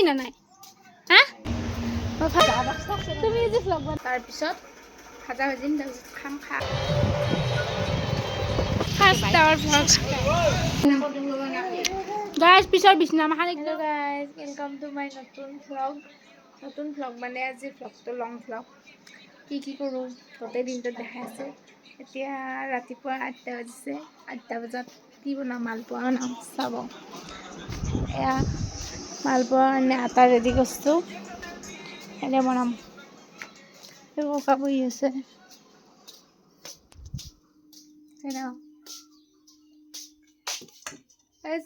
না নাই হা তুমি যে ভ্লগ তাৰপিছত ভাজা ভাজিম তাৰপিছত খাম খা ফাৰ্ষ্ট আৱাৰ ভ্লগ গাইজ পিছৰ বিছনা মাখান hello' guys welcome to my নতুন ভ্লগ মানে আজি ভ্লগটো লং ভ্লগ কি কৰোঁ গোটেই দিনটো দেখাই আছে এতিয়া ৰাতিপুৱা 8টা বাজিছে 8টা বজাত কি বনাম মালপোৱা বনাম চাব এয়া মালপোৱা কাৰণে আটা ৰেডি কৰিছোঁ এনে বনাম ককা বহি আছে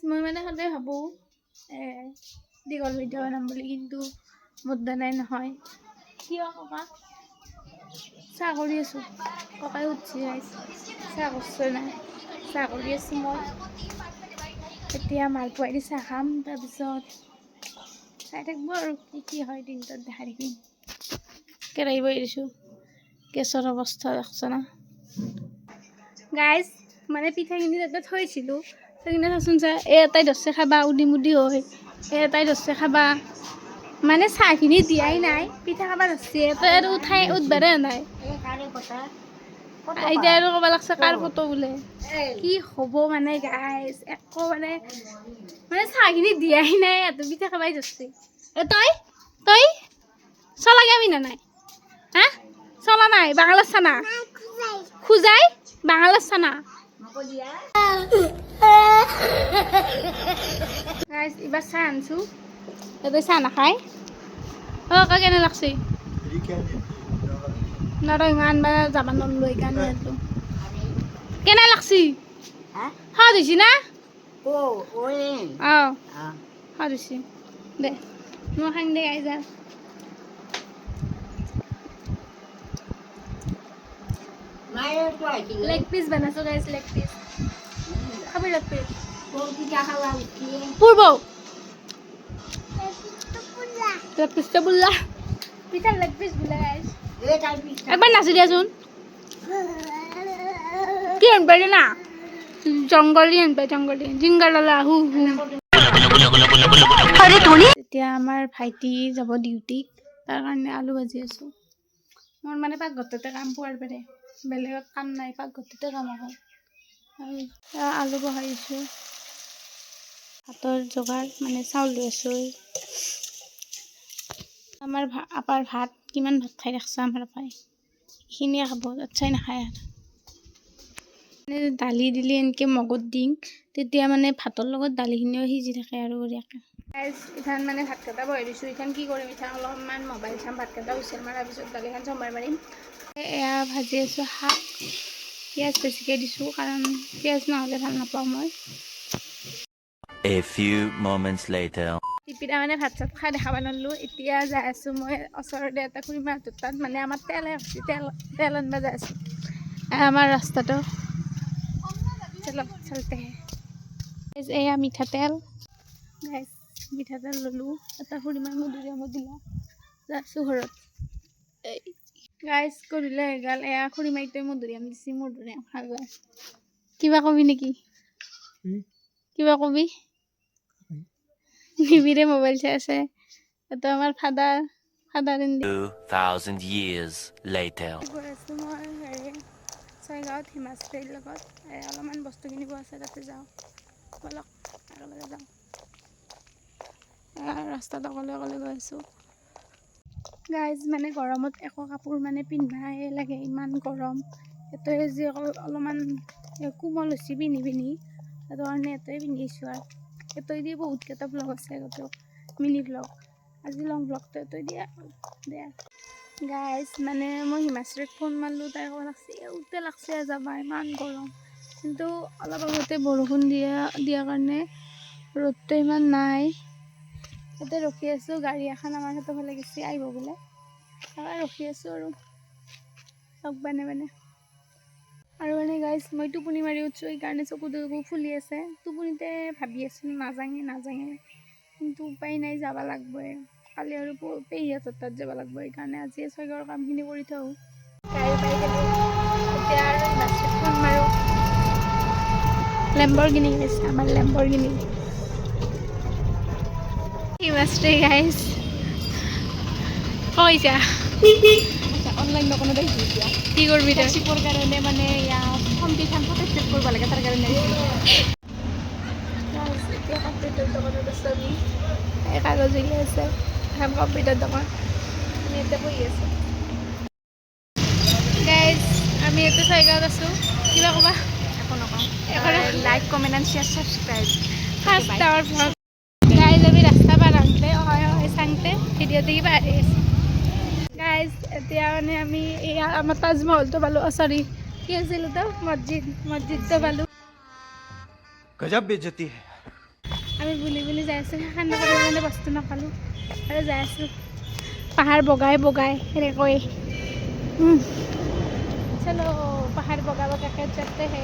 মই মানে সদায় ভাবোঁ দীঘল ভিডিঅ' বনাম বুলি কিন্তু মোৰ দ্বাৰাই নহয় কিয় ককা চাহ কৰি আছোঁ ককাই উঠি আহিছে চাহ কৰিছে নাই চাহ কৰি আছোঁ মই এতিয়া মালপোৱা দি চাহ খাম তাৰপিছত চাই থাকিব আৰু কি হয় দিনটোত দেখাই থাকিম কেৰাহী বহি দিছোঁ গেছৰ অৱস্থা দেখছ না গাইজ মানে পিঠাখিনি তাতে থৈছিলোঁ সেইখিনি চাচোন চা এটাই ধৰছে খাবা উদি মুদি হয় এটাই ধৰছে খাবা মানে চাহখিনি দিয়াই নাই পিঠা খাবা ধৰছে তই আৰু উঠাই উঠবাৰে নাই এতিয়া আৰু ক'ব লাগছে কাৰ ফটো বোলে কি হ'ব মানে গাইজ একো মানে চাহখিনি দিয়াই নাই এত পিঠা খাবাই ধৰছে তই তই চলা গাবি না নাই হা চলা নাই বাঙালৰ চানা খুজাই বাঙালৰ চানা গাইজ এবাৰ চাহ আনছোঁ তই চাহ নাখায় কা কেনে লাগছে নৰয় আনবা যাবা নল্লো সেইকাৰণে আনলোঁ কেনে লাগছি সোৱাদ হৈছে না অঁ সোৱাদ হৈছে দে মই খাং দে গাইজ লেগ পিস বানাইছো গাইজ লেগ পিস খাবি লেগ পিস পূর্ব লেগ পিসটা বুল্লা পিঠার লেগ পিস বুলা গাইজ একবার নাচি দিয়াচোন কি আনবে না জঙ্গলি আনবে জঙ্গলি জিংগালালা হু হু এতিয়া আমাৰ ভাইটি যাব ডিউটিত তাৰ কাৰণে আলু ভাজি আছো মোৰ মানে পাকঘৰতে কাম পোৱাৰ পাৰে বেলেগত কাম নাই পাকঘৰতে কাম হয় আৰু আলু বহাইছোঁ ভাতৰ যোগাৰ মানে চাউল লৈ আছোঁ আমাৰ আপাৰ ভাত কিমান ভাত খাই ৰাখছে আমাৰ আপাই এইখিনিয়ে খাব আচ্ছাই নাখায় আৰু মানে দালি দিলে এনেকৈ মগত দিং তেতিয়া মানে ভাতৰ লগত দালিখিনিও সিজি থাকে আৰু বঢ়িয়াকৈ ইথান মানে ভাতকেইটা বহাই দিছোঁ ইথান কি কৰিম ইথান অলপমান মোবাইল চাম ভাতকেইটা উচিল মৰাৰ পিছত দালিখন চম্ভাৰ মাৰিম এয়া ভাজি আছোঁ শাক পিঁয়াজ বেছিকৈ দিছোঁ কাৰণ পিঁয়াজ নহ'লে ভাল নাপাওঁ মই A few moments later. টিপিটা মানে ভাত চাত খাই দেখাব নোৱাৰিলোঁ এতিয়া যাই আছোঁ মই ওচৰতে এটা খুৰীমাৰ হাতত তাত মানে আমাৰ তেলে তেল আনবা যাই আছোঁ আমাৰ ৰাস্তাটো চলতে এয়া মিঠাতেল গাইজ মিঠাতেল ল'লোঁ এটা খুৰীমাৰ মধুৰিআমত দিলা যাই আছোঁ ঘৰত এই গাইজ কৰিলে এগাল এয়া খুৰীমাইটোৱে মধুৰিআম দিছে মধুৰিআম খাবা কিবা কবি নেকি কিবা কবি নিবিৰে মোবাইল চাই আছে এইটো আমাৰ ফাদাৰ 2000 years later. গৈ আছোঁ মই হেৰি ছয়গাঁৱত হিমাশ্ৰীৰ লগত অলপমান বস্তু কিনিব আছে তাতে যাওঁ বলক একেলগে যাওঁ ৰাস্তাত অকলে অকলে গৈ আছোঁ গাইজ মানে গৰমত একো কাপোৰ মানে পিন্ধাই লাগে ইমান গৰম এইটোৱে যি অলপমান কোমল হৈছে পিন্ধি সেইটো কাৰণে এইটোৱে পিন্ধিছোঁ আৰু এইটোৱে দিয়ে বহুতকেইটা ভ্লগ আছে আগতে মিনি ভ্লগ আজি লং ভ্লগটো এইটোৱে দিয়া দে গাইজ মানে মই হিমাশ্ৰীক ফোন মাৰিলোঁ তাই ক'ব লাগছে উঠতে লাগছে যাবা ইমান গৰম কিন্তু অলপ আগতে বৰষুণ দিয়াৰ কাৰণে ৰ'দটো ইমান নাই এতিয়া ৰখি আছোঁ গাড়ী এখন আমাৰ সেইটো ফালে গেছি আহিব বোলে ৰখি আছোঁ আৰু লগ বানে আৰু মানে গাইজ মই টোপনি মাৰি উঠছোঁ সেইকাৰণে চকু ফুলি আছে টোপনিতে ভাবি আছোঁ নাজাঙে কিন্তু উপায় নাই যাব লাগবই কালি আৰু পেহীহঁতৰ তাত যাব লাগব সেইকাৰণে আজি ছয়গাঁৱৰ কামখিনি কৰি থওঁ গাড়ী পাই গ'লোঁ এতিয়া আৰু বাছত ফোন মাৰোঁ লেম্বৰগিনি গৈছে আমাৰ লেম্বৰগিনি হিমাশ্ৰী গাইজ কৈছা অনলাইন দোকানত আহিছোঁ এতিয়া কি কৰিবি তই চিপৰ কাৰণে মানে ফৰ্মকেইখন ফটোষ্টেট কৰিব লাগে তাৰ কাৰণে এতিয়া কম্পিউটাৰ দোকানত আছোঁ আমি এই কাগজ উলিয়াই আছে এখন কম্পিউটাৰ দোকান আমি ইয়াতে বহি আছোঁ গাইজ আমি ইয়াতে ছয়গাঁৱত আছোঁ কিবা ক'বা একো নকওঁ একো নকওঁ। Like comment and share subscribe first tower vlog guys আমি ৰাস্তা পাৰ হওঁতে হয় চাওঁতে ভিডিঅ'তে কিবা আহি আছে গাইজ এতিয়া মানে আমি এয়া আমাৰ তাজমহলটো পালোঁ চৰি কি আছিল তো মছজিদটো পালোঁ गजब बेइज्जती है আমি বুলি যাই আছোঁ সেইখন নকৰিব মানে বস্তু নাপালোঁ আৰু যাই আছোঁ পাহাৰ বগাই বগাই সেনেকৈ চলো পাহাৰ বগাই বগাকে যাতে হে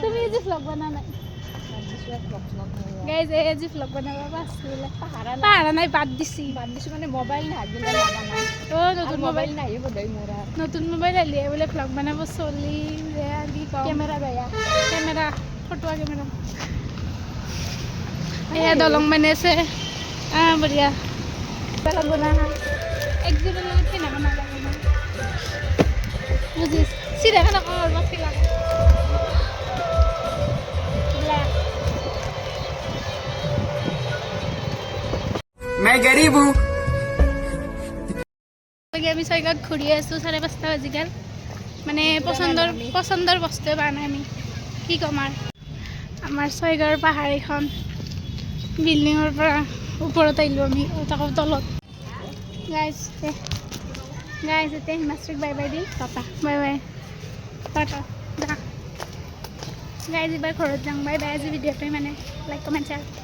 তুমি আজি ভ্লগ বনা নাই গাইজ আজি ভ্লগ বনাব পাৰছোঁ বোলে পাহাৰা নাই বাদ দিছি মানে মোবাইল নাহিলে লগা নাই অ' নতুন মোবাইল মোবাইল নাহিব বোধহয় মোৰ নতুন মোবাইল আহিলে বোলে ভ্লগ বনাব চলি যে কি কম কেমেৰা বেয়া কেমেৰা ফটোৱা কেমেৰা এয়া দলং বনাইছে বঢ়িয়া বেলেগ বনা একযোৰৰ লগত চিনাব নালাগে ন বুজিছ চিধাকে নকওঁ আৰু বাকী লাগে मैं गरीब हूँ আমি ছয়গাঁৱত ঘূৰি আছোঁ 5:30 বাজিগাল মানে পচন্দৰ বস্তুৱে পোৱা নাই আমি কি ক'ম আৰু আমাৰ ছয়গাঁৱৰ পাহাৰ এখন বিল্ডিঙৰ পৰা ওপৰত আহিলোঁ আমি তাকো তলত গাইজ এতিয়া হিমাশ্ৰীক bye by the tata bye bye Tata যা গাইজ এইবাৰ ঘৰত যাওঁ বাই বাই আজি ভিডিঅ'টোৱে মানে লাইক কমেণ্ট শ্বেয়াৰ